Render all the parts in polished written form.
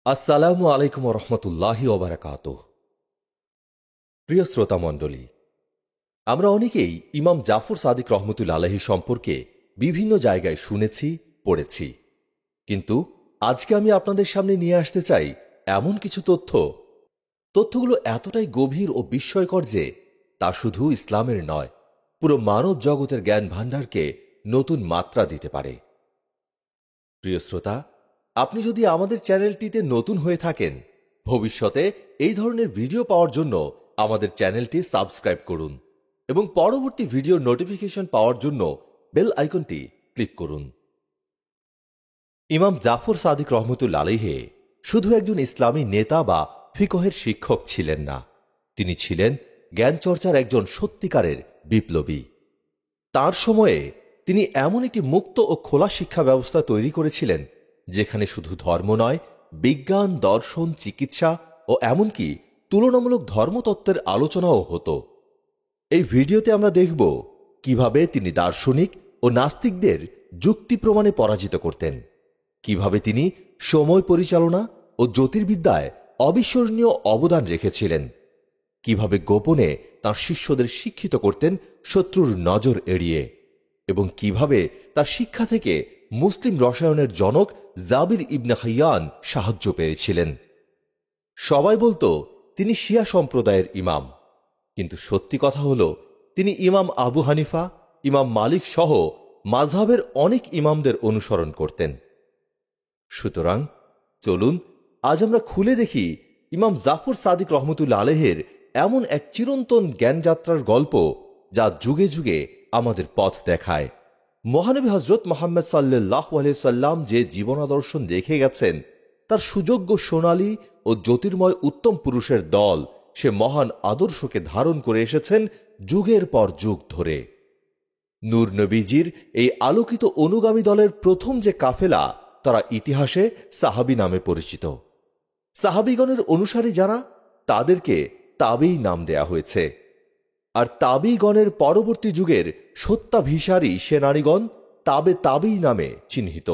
আসসালামু আলাইকুম রহমতুল্লাহি ওবারাকাতুহ। প্রিয় শ্রোতা মণ্ডলী, আমরা অনেকেই ইমাম জাফর সাদিক রহমতুল্লাহ আলাইহি সম্পর্কে বিভিন্ন জায়গায় শুনেছি, পড়েছি। কিন্তু আজকে আমি আপনাদের সামনে নিয়ে আসতে চাই এমন কিছু তথ্যগুলো এতটাই গভীর ও বিস্ময়কর যে তা শুধু ইসলামের নয়, পুরো মানব জগতের জ্ঞান ভাণ্ডারকে নতুন মাত্রা দিতে পারে। প্রিয় শ্রোতা, আপনি যদি আমাদের চ্যানেলটিতে নতুন হয়ে থাকেন, ভবিষ্যতে এই ধরনের ভিডিও পাওয়ার জন্য আমাদের চ্যানেলটি সাবস্ক্রাইব করুন এবং পরবর্তী ভিডিও নোটিফিকেশন পাওয়ার জন্য বেল আইকনটি ক্লিক করুন। ইমাম জাফর সাদিক রহমতুল্লাহ আলাইহি শুধু একজন ইসলামী নেতা বা ফিকহের শিক্ষক ছিলেন না, তিনি ছিলেন জ্ঞান চর্চার একজন সত্যিকারের বিপ্লবী। তার সময়ে তিনি এমন একটি মুক্ত ও খোলা শিক্ষা ব্যবস্থা তৈরি করেছিলেন যেখানে শুধু ধর্ম নয়, বিজ্ঞান, দর্শন, চিকিৎসা ও এমনকি তুলনামূলক ধর্মতত্ত্বের আলোচনাও হতো। এই ভিডিওতে আমরা দেখব কিভাবে তিনি দার্শনিক ও নাস্তিকদের যুক্তি প্রমাণে পরাজিত করতেন, কিভাবে তিনি সময় পরিচালনা ও জ্যোতির্বিদ্যায় অবিস্মরণীয় অবদান রেখেছিলেন, কিভাবে গোপনে তার শিষ্যদের শিক্ষিত করতেন শত্রুর নজর এড়িয়ে, এবং কিভাবে তার শিক্ষা থেকে মুসলিম রসায়নের জনক জাবির ইবনে হাইয়ান সাহায্য পেয়েছিলেন। সবাই বলতো তিনি শিয়া সম্প্রদায়ের ইমাম, কিন্তু সত্যি কথা হল তিনি ইমাম আবু হানিফা, ইমাম মালিক সহ মাযহাবের অনেক ইমামদের অনুসরণ করতেন। সুতরাং চলুন আজ আমরা খুলে দেখি ইমাম জাফর সাদিক রহমতুল্লাহ আলাইহির এমন এক চিরন্তন জ্ঞানযাত্রার গল্প যা যুগে যুগে আমাদের পথ দেখায়। মহানবী হযরত মুহাম্মদ সাল্লাল্লাহু আলাইহি সাল্লাম যে জীবনাদর্শন রেখে গেছেন, তার সুযোগ্য সোনালী ও জ্যোতির্ময় উত্তম পুরুষের দল সে মহান আদর্শকে ধারণ করে এসেছেন যুগের পর যুগ ধরে। নূর নবীজির এই আলোকিত অনুগামী দলের প্রথম যে কাফেলা, তারা ইতিহাসে সাহাবী নামে পরিচিত। সাহাবীগণের অনুসারী যারা, তাদেরকে তাবেঈ নাম দেয়া হয়েছে। আর তাবেঈগণের পরবর্তী যুগের সত্যাভিসারী সেনানীগণ তাবেঈ নামে চিহ্নিত।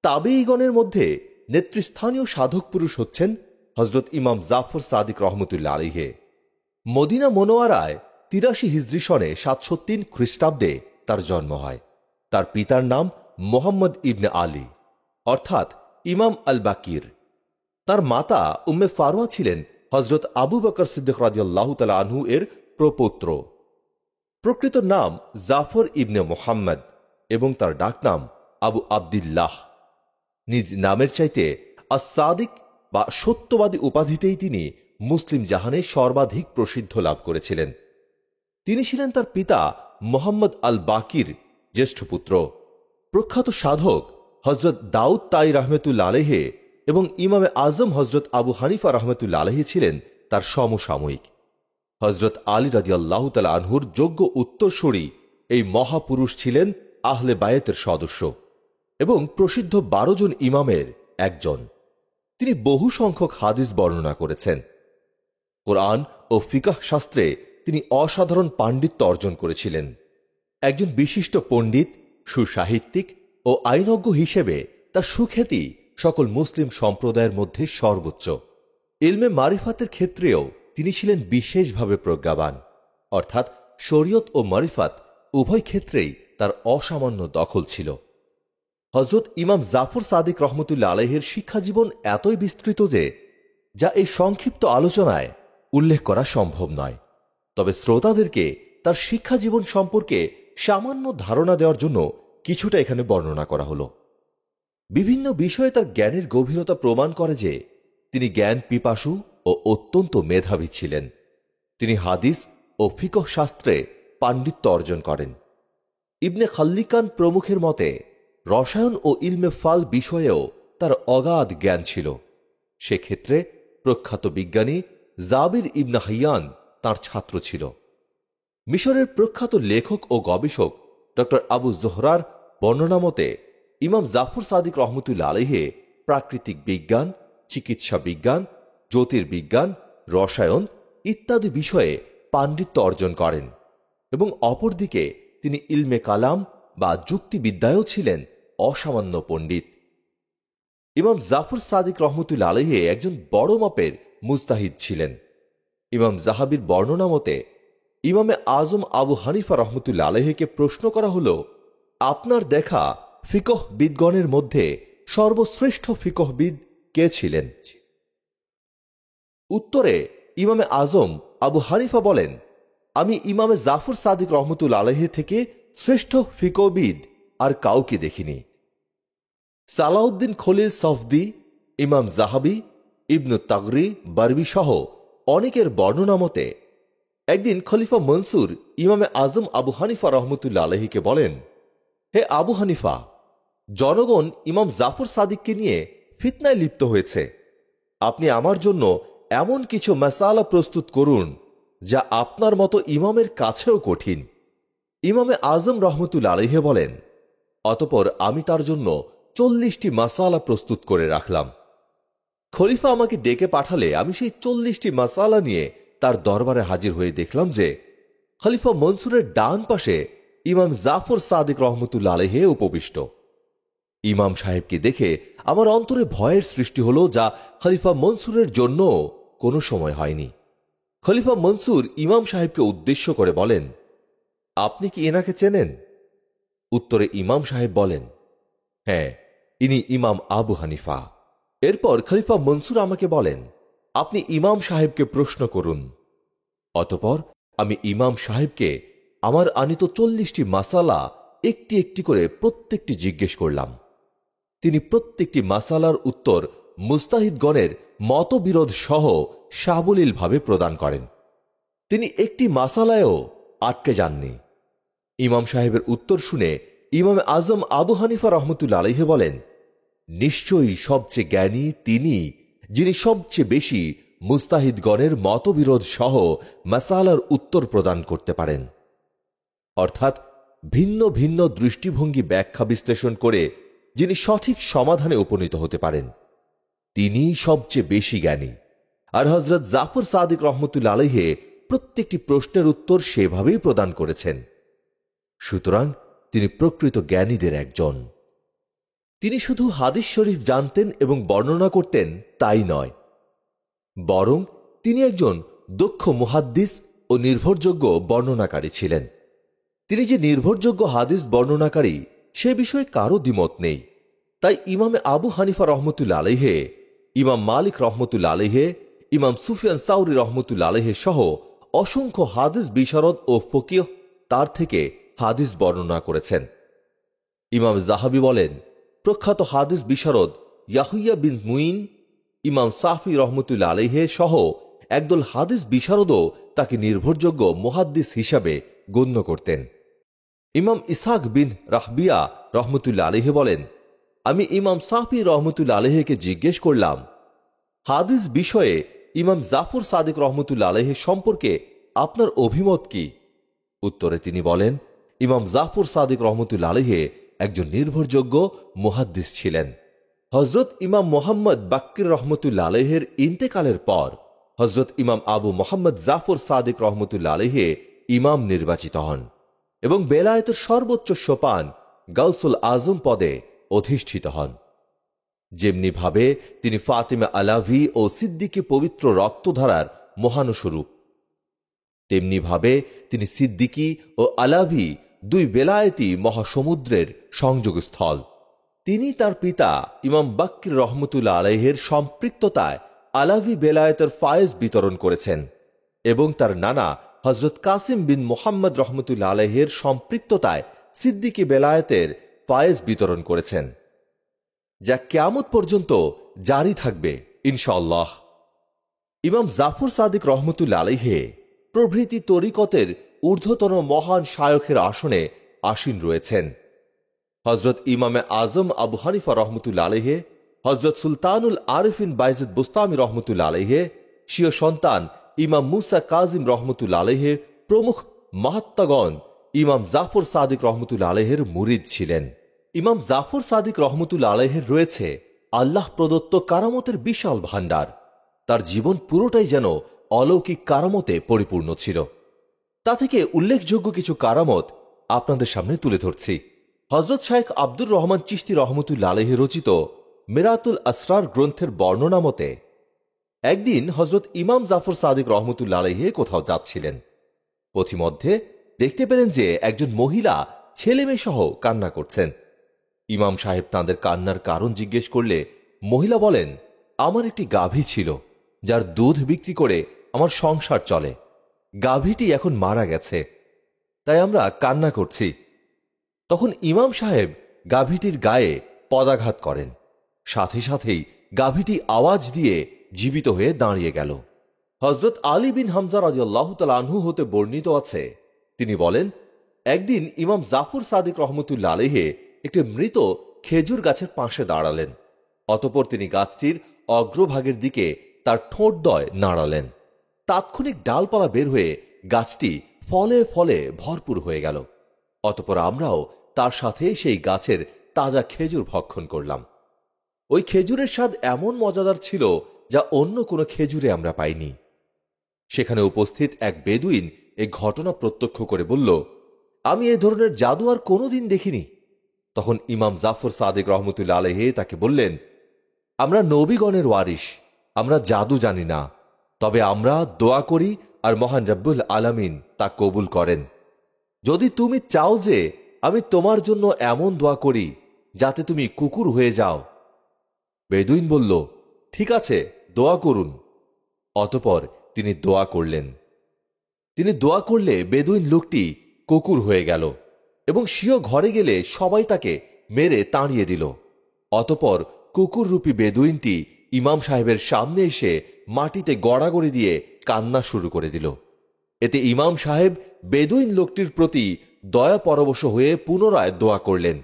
তাবেঈগণের মধ্যে নেতৃস্থানীয় সাধক পুরুষ হচ্ছেন হযরত ইমাম জাফর সাদিক রহমতুল্লাহ আলাইহি। মদিনা মনোয়ারায় ৮৩ হিজরি সনে ৭০৩ খ্রিস্টাব্দে তার জন্ম হয়। তার পিতার নাম মোহাম্মদ ইবনে আলী, অর্থাৎ ইমাম আল বাকির। তার মাতা উম্মে ফারওয়া ছিলেন হযরত আবু বকর সিদ্দিক রাদিয়াল্লাহু তাআলা আনহু এর প্রপৌত্র। প্রকৃত নাম জাফর ইবনে মুহাম্মদ এবং তার ডাকনাম আবু আবদিল্লাহ। নিজ নামের চাইতে আস-সাদিক বা সত্যবাদী উপাধিতেই তিনি মুসলিম জাহানে সর্বাধিক প্রসিদ্ধ লাভ করেছিলেন। তিনি ছিলেন তার পিতা মোহাম্মদ আল বাকির জ্যেষ্ঠ পুত্র। প্রখ্যাত সাধক হযরত দাউদ তাই রহমতুল্লাহ আলাইহি এবং ইমামে আজম হযরত আবু হানিফা রহমতুল্লাহ আলাইহি ছিলেন তার সমসাময়িক। হযরত আলী রাদিয়াল্লাহু তাআলা আনহুর যোগ্য উত্তরসূরি এই মহাপুরুষ ছিলেন আহলে বায়েতের সদস্য এবং প্রসিদ্ধ ১২ জন ইমামের একজন। তিনি বহু সংখ্যক হাদিস বর্ণনা করেছেন। কোরআন ও ফিকাহ শাস্ত্রে তিনি অসাধারণ পাণ্ডিত্য অর্জন করেছিলেন। একজন বিশিষ্ট পণ্ডিত, সুসাহিত্যিক ও আইনজ্ঞ হিসেবে তার সুখ্যাতি সকল মুসলিম সম্প্রদায়ের মধ্যে সর্বোচ্চ। ইলমে মারিফাতের ক্ষেত্রেও তিনি ছিলেন বিশেষভাবে প্রজ্ঞাবান, অর্থাৎ শরীয়ত ও মারিফাত উভয় ক্ষেত্রেই তার অসামান্য দখল ছিল। হযরত ইমাম জাফর সাদিক রহমতুল্লাহ আলাইহির শিক্ষাজীবন এতই বিস্তৃত যে যা এই সংক্ষিপ্ত আলোচনায় উল্লেখ করা সম্ভব নয়। তবে শ্রোতাদেরকে তার শিক্ষাজীবন সম্পর্কে সামান্য ধারণা দেওয়ার জন্য কিছুটা এখানে বর্ণনা করা হলো। বিভিন্ন বিষয়ে তার জ্ঞানের গভীরতা প্রমাণ করে যে তিনি জ্ঞান পিপাসু ও অত্যন্ত মেধাবী ছিলেন। তিনি হাদিস ও ফিকহ শাস্ত্রে পাণ্ডিত্য অর্জন করেন। ইবনে খাল্লিকান প্রমুখের মতে রসায়ন ও ইলমে ফাল বিষয়েও তার অগাধ জ্ঞান ছিল। সেক্ষেত্রে প্রখ্যাত বিজ্ঞানী জাবির ইবনে হাইয়ান তাঁর ছাত্র ছিল। মিশরের প্রখ্যাত লেখক ও গবেষক ড আবু জোহরার বর্ণনা মতে ইমাম জাফর সাদিক রহমতুল্লাহ আলাইহি প্রাকৃতিক বিজ্ঞান, চিকিৎসা বিজ্ঞান, জ্যোতির্বিজ্ঞান, রসায়ন ইত্যাদি বিষয়ে পাণ্ডিত্য অর্জন করেন এবং অপরদিকে তিনি ইলমে কালাম বা যুক্তিবিদ্যায়ও ছিলেন অসামান্য পণ্ডিত। ইমাম জাফর সাদিক রহমতুল্লাহ আলাইহি একজন বড় মাপের মুজতাহিদ ছিলেন। ইমাম জাহাবির বর্ণনা মতে ইমামে আজম আবু হানিফা রহমতুল্লাহ আলাইহিকে প্রশ্ন করা হল, আপনার দেখা ফিকহবিদগণের মধ্যে সর্বশ্রেষ্ঠ ফিকহবিদ কে ছিলেন? উত্তরে ইমামে আজম আবু হানিফা বলেন, আমি ইমামে জাফর সাদিক রহমতুল্লাহ আলাইহি থেকে শ্রেষ্ঠ ফিকহবিদ আর কাউকে দেখিনি। সালাউদ্দিন খলিল সফদি, ইমাম জাহাবি, ইবনু তাগরি বারবি সহ অনেকের বর্ণনা মতে একদিন খলিফা মনসুর ইমামে আজম আবু হানিফা রহমতুল্লাহ আলাইহিকে বলেন, হে আবু হানিফা, জনগণ ইমাম জাফর সাদিককে নিয়ে ফিতনায় লিপ্ত হয়েছে। আপনি আমার জন্য এমন কিছু মাসালা প্রস্তুত করুন যা আপনার মতো ইমামের কাছেও কঠিন। ইমামে আজম রহমতুল্লাহ আলাইহি বলেন, অতঃপর আমি তার জন্য 40টি মাসালা প্রস্তুত করে রাখলাম। খলিফা আমাকে ডেকে পাঠালে আমি সেই 40টি মাসালা নিয়ে তার দরবারে হাজির হয়ে দেখলাম যে খলিফা মনসুরের ডান পাশে ইমাম জাফর সাদিক রহমতুল্লাহ আলাইহি উপবিষ্ট। ইমাম সাহেবকে দেখে আমার অন্তরে ভয়ের সৃষ্টি হল, যা খলিফা মনসুরের জন্য কোনো সময় হয়নি। খলিফা মনসুর ইমাম সাহেবকে উদ্দেশ্য করে বলেন, আপনি কি এনাকে চেনেন? উত্তরে ইমাম সাহেব বলেন, হ্যাঁ, ইনি ইমাম আবু হানিফা। এরপর খলিফা মনসুর আমাকে বলেন, আপনি ইমাম সাহেবকে প্রশ্ন করুন। অতঃপর আমি ইমাম সাহেবকে আমার আনিত 40টি মাসালা একটি একটি করে প্রত্যেকটি জিজ্ঞেস করলাম। তিনি প্রত্যেকটি মাসালার উত্তর মুস্তাহিদগণের মতবিরোধ সহ সাবলীলভাবে প্রদান করেন। তিনি একটি মাসালায়ও আটকে যাননি। ইমাম সাহেবের উত্তর শুনে ইমাম আজম আবু হানিফা রহমতুল্লাহ আলাইহি বলেন, নিশ্চয়ই সবচেয়ে জ্ঞানী তিনি, যিনি সবচেয়ে বেশি মুস্তাহিদগণের মতবিরোধ সহ মাসালার উত্তর প্রদান করতে পারেন। অর্থাৎ ভিন্ন ভিন্ন দৃষ্টিভঙ্গি ব্যাখ্যা বিশ্লেষণ করে যিনি সঠিক সমাধানে উপনীত হতে পারেন, তিনি সবচেয়ে বেশি জ্ঞানী। আর হযরত জাফর সাদিক রহমতুল্লাহ আলাইহি প্রত্যেকটি প্রশ্নের উত্তর সেভাবেই প্রদান করেছেন। সুতরাং তিনি প্রকৃত জ্ঞানীদের একজন। তিনি শুধু হাদিস শরীফ জানতেন এবং বর্ণনা করতেন তাই নয়, বরং তিনি একজন দক্ষ মুহাদ্দিস ও নির্ভরযোগ্য বর্ণনাকারী ছিলেন। তিনি যে নির্ভরযোগ্য হাদিস বর্ণনাকারী সে বিষয়ে কারো দ্বিমত নেই। তাই ইমামে আবু হানিফা রহমতুল্লাহ আলাইহি, ইমাম মালিক রহমতুল্লাহ আলাইহি, ইমাম সুফিয়ান সাউরি রহমতুল্লাহ আলাইহি সহ অসংখ্য হাদিস বিশারদ ও ফকিহ তার থেকে হাদিস বর্ণনা করেছেন। ইমাম জাহাবি বলেন, প্রখ্যাত হাদিস বিশারদ ইয়াহুইয়া বিন মুইন, ইমাম সাফি রহমতুল্লাহ আলাইহি সহ একদল হাদিস বিশারদও তাকে নির্ভরযোগ্য মুহাদ্দিস হিসাবে গণ্য করতেন। ইমাম ইসহাক বিন রাহবিয়া রহমতুল্লাহ আলাইহি বলেন, আমি ইমাম সাফি রহমতুল্লাহ আলাইহিকে জিজ্ঞেস করলাম, হাদিস বিষয়ে ইমাম জাফর সাদিক রহমতুল্লাহ আলাইহি সম্পর্কে আপনার অভিমত কি? উত্তরে তিনি বলেন, ইমাম জাফর সাদিক রহমতুল্লাহ আলাইহি একজন নির্ভরযোগ্য মুহাদ্দিস ছিলেন। হজরত ইমাম মোহাম্মদ বাক্কির রহমতুল্লাহ আলাইহির ইন্তেকালের পর হজরত ইমাম আবু মোহাম্মদ জাফর সাদিক রহমতুল্লাহ আলাইহি ইমাম নির্বাচিত হন এবং বেলায়েতের সর্বোচ্চ সোপান গাউসুল আজম পদে অধিষ্ঠিত হন। যেমনিভাবে তিনি ফাতিমা আলাভি ও সিদ্দিকী পবিত্র রক্তধারার মহানুস্বরূপ, তেমনিভাবে তিনি সিদ্দিকী ও আলাভি দুই বেলায়েতি মহাসমুদ্রের সংযোগস্থল। তিনি তার পিতা ইমাম বাক্কির রহমতুল্লাহ আলাইহির সম্পৃক্ততায় আলাভি বেলায়েতের ফায়েজ বিতরণ করেছেন এবং তার নানা হজরত কাসিম বিন মোহাম্মদ রহমতুল্লাহ আলাইহির সম্পৃক্ততায় সিদ্দিকী বেলায়েতের ফায়েজ বিতরণ করেছেন, যা কিয়ামত পর্যন্ত জারি থাকবে ইনশাআল্লাহ। ইমাম জাফর সাদিক রহমতুল্লাহ আলাইহি প্রভৃতি তরিকতের ঊর্ধ্বতন মহান শায়খের আসনে আসীন রয়েছেন। হজরত ইমামে আজম আবু হানিফা রহমতুল্লাহ আলাইহি, হজরত সুলতানুল আরিফিন বাইজিদ বুস্তামি রহমতুল্লাহ আলাইহি, স্বীয় সন্তান ইমাম মুসা কাজিম রহমতুল্লাহ আলাইহি প্রমুখ মাহাত্মাগণ ইমাম জাফর সাদিক রহমতুল্লাহ আলাইহির মুরিদ ছিলেন। ইমাম জাফর সাদিক রহমতুল্লাহ আলাইহির রয়েছে আল্লাহ প্রদত্ত কারামতের বিশাল ভাণ্ডার। তার জীবন পুরোটাই যেন অলৌকিক কারামতে পরিপূর্ণ ছিল। তা থেকে উল্লেখযোগ্য কিছু কারামত আপনাদের সামনে তুলে ধরছি। হজরত শাইখ আব্দুর রহমান চিশতি রহমতুল্লাহ আলাইহি রচিত মিরাতুল আসরার গ্রন্থের বর্ণনা মতে একদিন হজরত ইমাম জাফর সাদিক রহমতুল্লাহ আলাইহি কোথাও যাচ্ছিলেন। পথিমধ্যে দেখতে পেলেন যে একজন মহিলা ছেলে মেয়ে সহ কান্না করছেন। ইমাম সাহেব তাঁদের কান্নার কারণ জিজ্ঞেস করলে মহিলা বলেন, আমার একটি গাভী ছিল, যার দুধ বিক্রি করে আমার সংসার চলে। গাভীটি এখন মারা গেছে, তাই আমরা কান্না করছি। তখন ইমাম সাহেব গাভীটির গায়ে পদাঘাত করেন। সাথে সাথেই গাভীটি আওয়াজ দিয়ে জীবিত হয়ে দাঁড়িয়ে গেল। হজরত আলী বিন হামজা রাদিয়াল্লাহু তাআলা আনহু হতে বর্ণিত আছে, তিনি বলেন, একদিন ইমাম জাফর সাদিক রহমতুল্লাহ আলাইহি একটি মৃত খেজুর গাছের পাশে দাঁড়ালেন। অতঃপর তিনি গাছটির অগ্রভাগের দিকে তার ঠোঁটদ্বয় নাড়ালেন। তাৎক্ষণিক ডালপালা বের হয়ে গাছটি ফলে ফলে ভরপুর হয়ে গেল। অতঃপর আমরাও তার সাথে সেই গাছের তাজা খেজুর ভক্ষণ করলাম। ওই খেজুরের স্বাদ এমন মজাদার ছিল যা অন্য কোনো খেজুরে আমরা পাইনি। সেখানে উপস্থিত এক বেদুইন এই ঘটনা প্রত্যক্ষ করে বলল, আমি এ ধরনের জাদু আর কোনোদিন দেখিনি। তখন ইমাম জাফর সাদিক রহমতুল্লাহ আলাইহি তাকে বললেন, আমরা নবীগণের ওয়ারিস, আমরা জাদু জানি না, তবে আমরা দোয়া করি আর মহান রব্বুল আলামিন তা কবুল করেন। যদি তুমি চাও যে আমি তোমার জন্য এমন দোয়া করি যাতে তুমি কুকুর হয়ে যাও। বেদুইন বলল, ঠিক আছে, দোয়া করুন। অতঃপর তিনি দোয়া করলেন। তিনি দোয়া করলে বেদুইন লোকটি কুকুর হয়ে গেল এবং স্বীয় ঘরে গেলে সবাই তাকে মেরে তাড়িয়ে দিল। অতঃপর কুকুররূপী বেদুইনটি ইমাম সাহেবের সামনে এসে মাটিতে গড়াগড়ি দিয়ে কান্না শুরু করে দিল। এতে ইমাম সাহেব বেদুইন লোকটির প্রতি দয়া পরবশ হয়ে পুনরায় দোয়া করলেন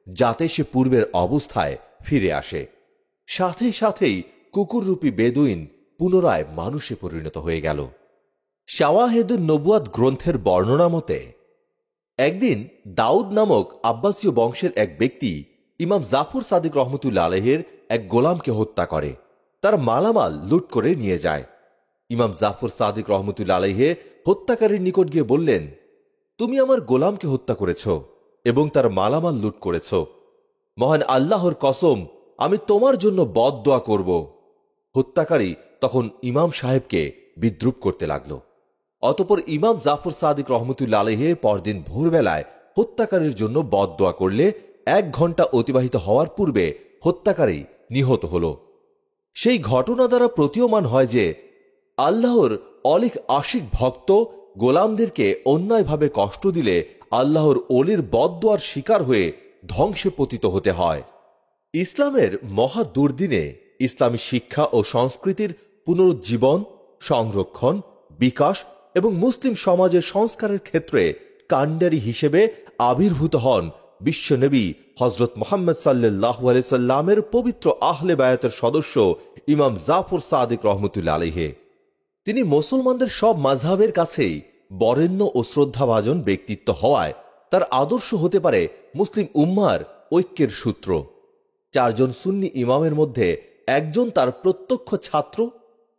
যাতে সে পূর্বের অবস্থায় ফিরে আসে। সাথে সাথেই কুকুররূপী বেদুইন পুনরায় মানুষে পরিণত হয়ে গেল। শাওয়াহিদুন নবুয়াত গ্রন্থের বর্ণনা মতে একদিন দাউদ নামক আব্বাসীয় বংশের এক ব্যক্তি ইমাম জাফর সাদিক রহমতুল্লাহ আলাইহির এক গোলামকে হত্যা করে, তার মালামাল লুট করে নিয়ে যায়। ইমাম জাফর সাদিক রহমতুল্লাহ আলাইহি হত্যাকারীর নিকট গিয়ে বললেন, তুমি আমার গোলামকে হত্যা করেছ এবং তার মালামাল লুট করেছ। মহান আল্লাহর কসম, আমি তোমার জন্য বদদোয়া করব। হত্যাকারী তখন ইমাম সাহেবকে বিদ্রুপ করতে লাগল। অতঃপর ইমাম জাফর সাদিক রহমতুল্লাহ আলাইহি পরদিন ভোরবেলায় হত্যাকারীর জন্য বদদোয়া করলে 1 ঘন্টা অতিবাহিত হওয়ার পূর্বে হত্যাকারী নিহত হল। সেই ঘটনা দ্বারা প্রতীয়মান হয় যে আল্লাহর অলিক আশিক ভক্ত গোলামদেরকে অন্যায়ভাবে কষ্ট দিলে আল্লাহর অলির বদদোয়ার শিকার হয়ে ধ্বংসে পতিত হতে হয়। ইসলামের মহা দুর্দিনে ইসলামী শিক্ষা ও সংস্কৃতির পুনরুজ্জীবন, সংরক্ষণ, বিকাশ এবং মুসলিম সমাজের সংস্কারের ক্ষেত্রে কাণ্ডারি হিসেবে আবির্ভূত হন বিশ্বনবী হজরত মুহাম্মদ সাল্লাল্লাহু আলাইহি সাল্লামের পবিত্র আহলে বায়াতের সদস্য ইমাম জাফর সাদিক রহমতুল্লাহ আলাইহি। তিনি মুসলমানদের সব মাযহাবের কাছেই বরেণ্য ও শ্রদ্ধাভাজন ব্যক্তিত্ব হওয়ায় তার আদর্শ হতে পারে মুসলিম উম্মার ঐক্যের সূত্র। 4 জন সুন্নি ইমামের মধ্যে একজন তার প্রত্যক্ষ ছাত্র,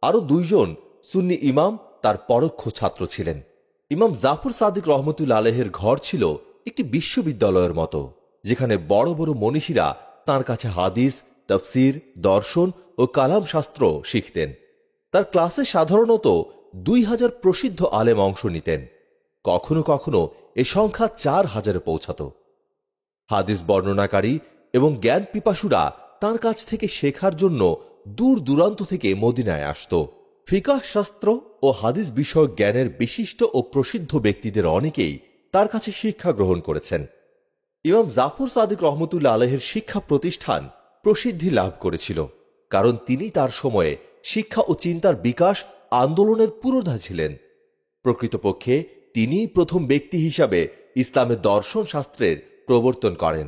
আরও 2 জন সুন্নি ইমাম তার পরোক্ষ ছাত্র ছিলেন। ইমাম জাফর সাদিক রহমতুল্লাহ আলাইহির ঘর ছিল একটি বিশ্ববিদ্যালয়ের মতো, যেখানে বড় বড় মনীষীরা তার কাছে হাদিস, তাফসির, দর্শন ও কালাম শাস্ত্র শিখতেন। তার ক্লাসে সাধারণত 2000 প্রসিদ্ধ আলেম অংশ নিতেন। কখনো কখনো এ সংখ্যা 4000-এ পৌঁছত। হাদিস বর্ণনাকারী এবং জ্ঞান পিপাসুরা তার কাছ থেকে শেখার জন্য দূর দূরান্ত থেকে মদিনায় আসত। ফিকাহ শাস্ত্র ও হাদিস বিষয়ক জ্ঞানের বিশিষ্ট ও প্রসিদ্ধ ব্যক্তিদের অনেকেই তার কাছে শিক্ষা গ্রহণ করেছেন। ইমাম জাফর সাদিক রহমতুল্লাহ আলাইহির শিক্ষা প্রতিষ্ঠান প্রসিদ্ধি লাভ করেছিল, কারণ তিনি তার সময়ে শিক্ষা ও চিন্তার বিকাশ আন্দোলনের পুরোধা ছিলেন। প্রকৃতপক্ষে তিনি প্রথম ব্যক্তি হিসাবে ইসলামের দর্শন শাস্ত্রের প্রবর্তন করেন।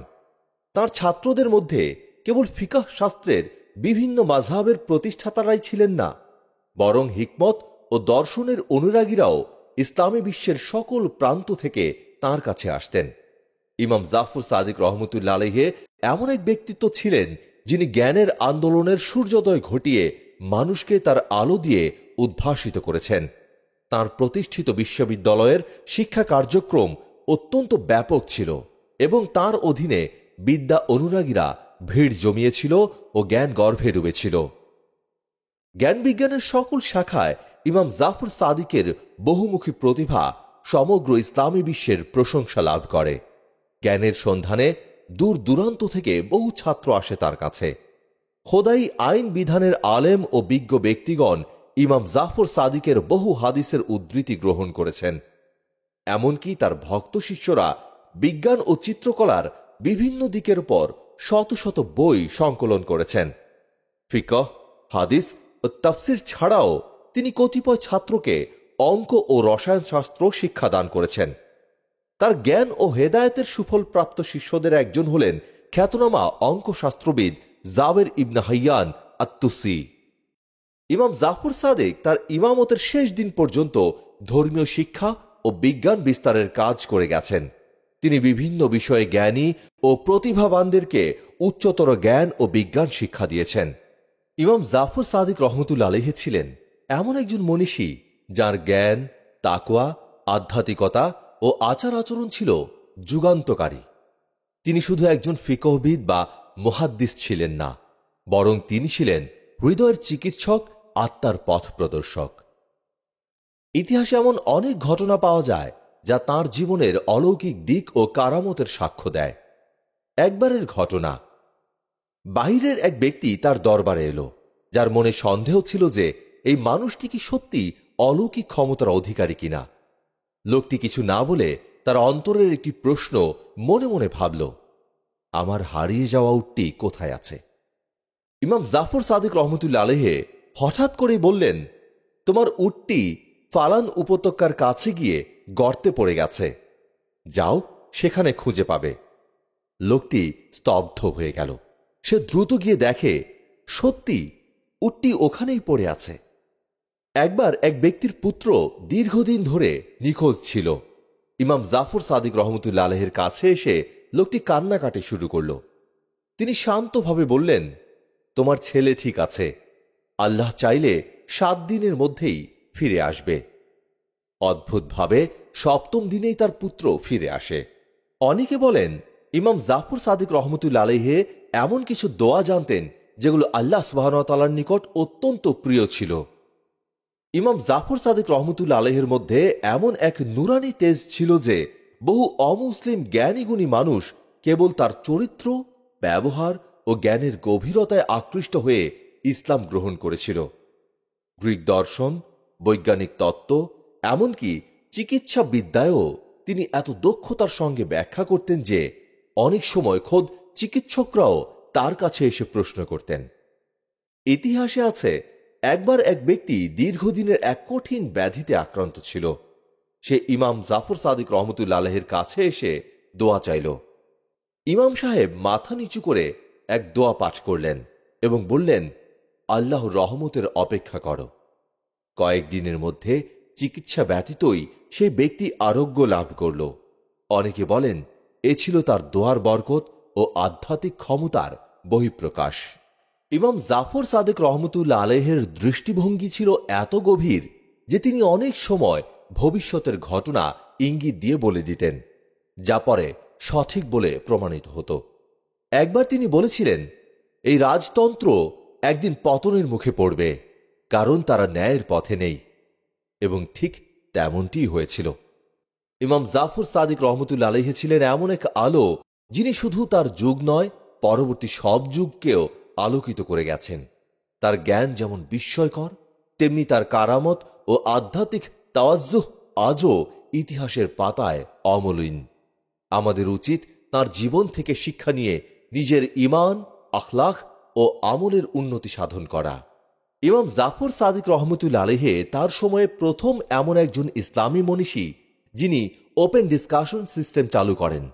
তার ছাত্রদের মধ্যে কেবল ফিকাহ শাস্ত্রের বিভিন্ন মাযহাবের প্রতিষ্ঠাতারাই ছিলেন না, বরং হিকমত ও দর্শনের অনুরাগীরাও ইসলামী বিশ্বের সকল প্রান্ত থেকে তার কাছে আসতেন। ইমাম জাফর সাদিক রহমতুল্লাহ আলাইহি এমন এক ব্যক্তিত্ব ছিলেন যিনি জ্ঞানের আন্দোলনের সূর্যোদয় ঘটিয়ে মানুষকে তার আলো দিয়ে উদ্ভাসিত করেছেন। তার প্রতিষ্ঠিত বিশ্ববিদ্যালয়ের শিক্ষা কার্যক্রম অত্যন্ত ব্যাপক ছিল এবং তার অধীনে বিদ্যা অনুরাগীরা ভিড় জমিয়েছিল ও জ্ঞান গর্ভে ডুবেছিল। জ্ঞান বিজ্ঞানের সকল শাখায় ইমাম জাফর সাদিকের বহুমুখী প্রতিভা সমগ্র ইসলামী বিশ্বের প্রশংসা লাভ করে। জ্ঞানের সন্ধানে দূর দূরান্ত থেকে বহু ছাত্র আসে তার কাছে। খোদাই আইন বিধানের আলেম ও বিজ্ঞ ব্যক্তিগণ ইমাম জাফর সাদিকের বহু হাদিসের উদ্ধৃতি গ্রহণ করেছেন। এমনকি তার ভক্ত শিষ্যরা বিজ্ঞান ও চিত্রকলার বিভিন্ন দিকের উপর শত শত বই সংকলন করেছেন। ফিকহ, হাদিস ও তাফসির ছাড়াও তিনি কতিপয় ছাত্রকে অঙ্ক ও রসায়নশাস্ত্র শিক্ষাদান করেছেন। তার জ্ঞান ও হেদায়েতের সুফল প্রাপ্ত শিষ্যদের একজন হলেন খ্যাতনামা অঙ্কশাস্ত্রবিদ জাবের ইবনে হাইয়ান আত-তুসি। ইমাম জাফর সাদিক তার ইমামতের শেষ দিন পর্যন্ত ধর্মীয় শিক্ষা ও বিজ্ঞান বিস্তারের কাজ করে গেছেন। তিনি বিভিন্ন বিষয়ে জ্ঞানী ও প্রতিভাবানদেরকে উচ্চতর জ্ঞান ও বিজ্ঞান শিক্ষা দিয়েছেন। ইমাম জাফর সাদিক রহমতুল্লাহ আলাইহি ছিলেন এমন একজন মনীষী যার জ্ঞান, তাকওয়া, আধ্যাত্মিকতা ও আচার আচরণ ছিল যুগান্তকারী। তিনি শুধু একজন ফিকহবিদ বা মুহাদ্দিস ছিলেন না, বরং তিনি ছিলেন হৃদয়ের চিকিৎসক, আত্মার পথ প্রদর্শক। ইতিহাসে এমন অনেক ঘটনা পাওয়া যায় যা তার জীবনের অলৌকিক দিক ও কারামতের সাক্ষ্য দেয়। একবারের ঘটনা, বাইরের এক ব্যক্তি তার দরবারে এলো, যার মনে সন্দেহ ছিল যে এই মানুষটি কি সত্যি অলৌকিক ক্ষমতার অধিকারী কিনা। লোকটি কিছু না বলে তার অন্তরের একটি প্রশ্ন মনে মনে ভাবল, আমার হারিয়ে যাওয়া উটটি কোথায় আছে? ইমাম জাফর সাদিক রহমতুল্লাহ আলাইহি হঠাৎ করেই বললেন, তোমার উটটি ফালান উপত্যকার কাছে গিয়ে গর্তে পড়ে গেছে, যাও সেখানে খুঁজে পাবে। লোকটি স্তব্ধ হয়ে গেল। সে দ্রুত গিয়ে দেখে সত্যি উটটি ওখানেই পড়ে আছে। একবার এক ব্যক্তির পুত্র দীর্ঘদিন ধরে নিখোঁজ ছিল। ইমাম জাফর সাদিক রহমতুল্লাহ আলাইহির কাছে এসে লোকটি কান্নাকাটি শুরু করল। তিনি শান্তভাবে বললেন, তোমার ছেলে ঠিক আছে, আল্লাহ চাইলে 7 দিনের মধ্যেই ফিরে আসবে। অদ্ভুতভাবে 7ম দিনেই তার পুত্র ফিরে আসে। অনেকে বলেন ইমাম জাফর সাদিক রহমতুল্লাহ আলাইহি এমন কিছু দোয়া জানতেন যেগুলো আল্লাহ সুবহানাহু ওয়া তাআলার নিকট অত্যন্ত প্রিয় ছিল। ইমাম জাফর সাদিক রহমতুল্লাহ আলাইহির মধ্যে এমন এক নুরানি তেজ ছিল যে বহু অমুসলিম জ্ঞানীগুণী মানুষ কেবল তার চরিত্র, ব্যবহার ও জ্ঞানের গভীরতায় আকৃষ্ট হয়ে ইসলাম গ্রহণ করেছিল। গ্রিক দর্শন, বৈজ্ঞানিক তত্ত্ব, এমনকি চিকিৎসা বিদ্যায়ও তিনি এত দক্ষতার সঙ্গে ব্যাখ্যা করতেন যে অনেক সময় খোদ চিকিৎসকরাও তার কাছে এসে প্রশ্ন করতেন। ইতিহাসে আছে, একবার এক ব্যক্তি দীর্ঘদিনের এক কঠিন ব্যাধিতে আক্রান্ত ছিল। সে ইমাম জাফর সাদিক রহমতুল্লাহ আলাইহির কাছে এসে দোয়া চাইল। ইমাম সাহেব মাথা নিচু করে এক দোয়া পাঠ করলেন এবং বললেন, আল্লাহর রহমতের অপেক্ষা করো। কয়েকদিনের মধ্যে চিকিৎসা ব্যতীতই সেই ব্যক্তি আরোগ্য লাভ করল। অনেকে বলেন এ ছিল তার দোয়ার বরকত ও আধ্যাত্মিক ক্ষমতার বহিঃপ্রকাশ। ইমাম জাফর সাদিক রহমতুল্লাহ আলাইহির দৃষ্টিভঙ্গি ছিল এত গভীর যে তিনি অনেক সময় ভবিষ্যতের ঘটনা ইঙ্গিত দিয়ে বলে দিতেন, যা পরে সঠিক বলে প্রমাণিত হতো। একবার তিনি বলেছিলেন, এই রাজতন্ত্র একদিন পতনের মুখে পড়বে, কারণ তারা ন্যায়ের পথে নেই। এবং ঠিক তেমনটিই হয়েছিল। ইমাম জাফর সাদিক রহমতুল্লাহ আলাইহি ছিলেন এমন এক আলো যিনি শুধু তার যুগ নয়, পরবর্তী সব যুগকেও আলোকিত করে গেছেন। তার জ্ঞান যেমন বিস্ময়কর, তেমনি তার কারামত ও আধ্যাত্মিক তাওয়াজ্জুহ আজও ইতিহাসের পাতায় অমলিন। আমাদের উচিত তার জীবন থেকে শিক্ষা নিয়ে নিজের ঈমান, আখলাক ও আমলের উন্নতি সাধন করা। ইমাম জাফর সাদিক রহমতুল্লাহ আলাইহি তার সময়ে প্রথম এমন একজন ইসলামী মনীষী যিনি ওপেন ডিসকাশন সিস্টেম চালু করেন।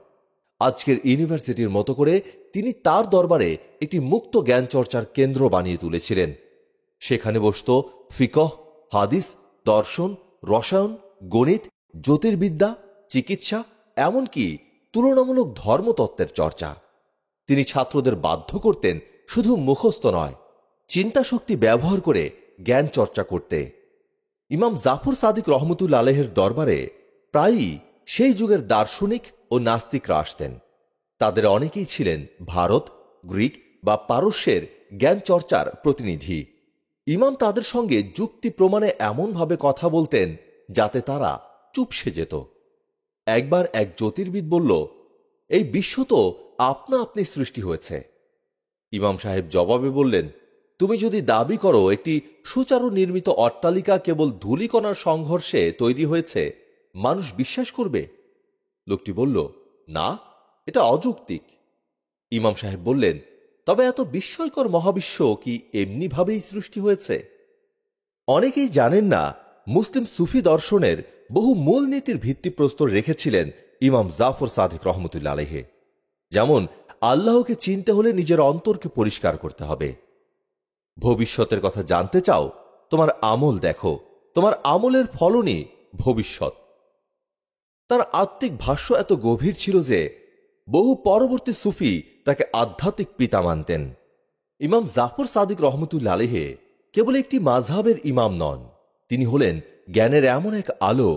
আজকের ইউনিভার্সিটির মতো করে তিনি তার দরবারে একটি মুক্ত জ্ঞান চর্চার কেন্দ্র বানিয়ে তুলেছিলেন। সেখানে বসত ফিকহ, হাদিস, দর্শন, রসায়ন, গণিত, জ্যোতির্বিদ্যা, চিকিৎসা, এমনকি তুলনামূলক ধর্মতত্ত্বের চর্চা। তিনি ছাত্রদের বাধ্য করতেন শুধু মুখস্থ নয়, চিন্তাশক্তি ব্যবহার করে জ্ঞান চর্চা করতে। ইমাম জাফর সাদিক রহমতুল্লাহ আলাইহির দরবারে প্রায়ই সেই যুগের দার্শনিক ও নাস্তিকরা আসতেন। তাদের অনেকেই ছিলেন ভারত, গ্রিক বা পারস্যের জ্ঞান চর্চার প্রতিনিধি। ইমাম তাদের সঙ্গে যুক্তি প্রমাণে এমনভাবে কথা বলতেন যাতে তারা চুপসে যেত। একবার এক জ্যোতির্বিদ বলল, এই বিশ্ব তো আপনা আপনি সৃষ্টি হয়েছে। ইমাম সাহেব জবাবে বললেন, তুমি যদি দাবি করো একটি সুচারু নির্মিত অট্টালিকা কেবল ধূলিকণার সংঘর্ষে তৈরি হয়েছে, মানুষ বিশ্বাস করবে? লোকটি বলল, না, এটা অযৌক্তিক। ইমাম সাহেব বললেন, তবে এত বিস্ময়কর মহাবিশ্ব কি এমনিভাবেই সৃষ্টি হয়েছে? অনেকেই জানেন না, মুসলিম সুফি দর্শনের বহু মূলনীতির ভিত্তিপ্রস্তর রেখেছিলেন ইমাম জাফর সাদিক রহমতুল্লাহ আলাইহি। যেমন, আল্লাহকে চিনতে হলে নিজের অন্তরকে পরিষ্কার করতে হবে। ভবিষ্যতের কথা জানতে চাও, তোমার আমল দেখো, তোমার আমলের ফলনই ভবিষ্যৎ। তার আত্মিক ভাষ্য এত গভীর ছিল যে বহু পরবর্তী সুফি তাকে আধ্যাত্মিক পিতা মানতেন। ইমাম জাফর সাদিক রহমতুল্লাহ আলাইহি কেবল একটি মাযহাবের ইমাম নন, তিনি হলেন জ্ঞানের এমন এক আলো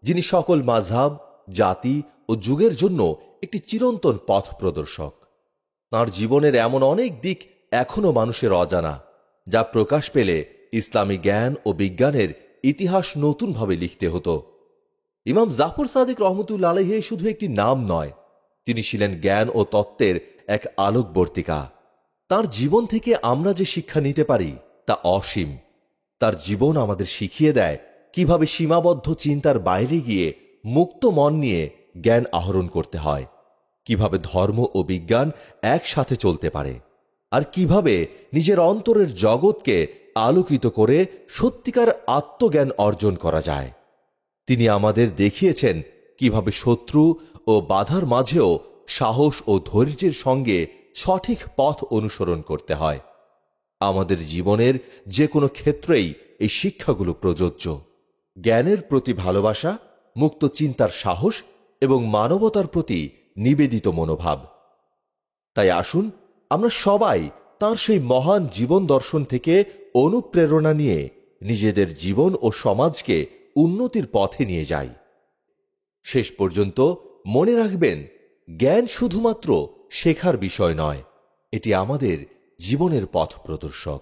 যিনি সকল মাযহাব, জাতি ও যুগের জন্য একটি চিরন্তন পথ প্রদর্শক। তাঁর জীবনের এমন অনেক দিক এখনও মানুষের অজানা, যা প্রকাশ পেলে ইসলামী জ্ঞান ও বিজ্ঞানের ইতিহাস নতুনভাবে লিখতে হতো। ইমাম জাফর সাদিক রহমতুল্লাহ আলাইহি শুধু একটি নাম নয়, তিনি ছিলেন জ্ঞান ও তত্ত্বের এক আলোকবর্তিকা। তার জীবন থেকে আমরা যে শিক্ষা নিতে পারি তা অসীম। তার জীবন আমাদের শিখিয়ে দেয় কিভাবে সীমাবদ্ধ চিন্তার বাইরে গিয়ে মুক্ত মন নিয়ে জ্ঞান আহরণ করতে হয়, কিভাবে ধর্ম ও বিজ্ঞান একসাথে চলতে পারে, আর কিভাবে নিজের অন্তরের জগৎকে আলোকিত করে সত্যিকার আত্মজ্ঞান অর্জন করা যায়। তিনি আমাদের দেখিয়েছেন কিভাবে শত্রু ও বাধার মাঝেও সাহস ও ধৈর্যের সঙ্গে সঠিক পথ অনুসরণ করতে হয়। আমাদের জীবনের যে কোনো ক্ষেত্রেই এই শিক্ষাগুলো প্রযোজ্য। জ্ঞানের প্রতি ভালোবাসা, মুক্ত চিন্তার সাহস এবং মানবতার প্রতি নিবেদিত মনোভাব। তাই আসুন আমরা সবাই তাঁর সেই মহান জীবন দর্শন থেকে অনুপ্রেরণা নিয়ে নিজেদের জীবন ও সমাজকে উন্নতির পথে নিয়ে যাই। শেষ পর্যন্ত মনে রাখবেন, জ্ঞান শুধুমাত্র শেখার বিষয় নয়, এটি আমাদের জীবনের পথ প্রদর্শক।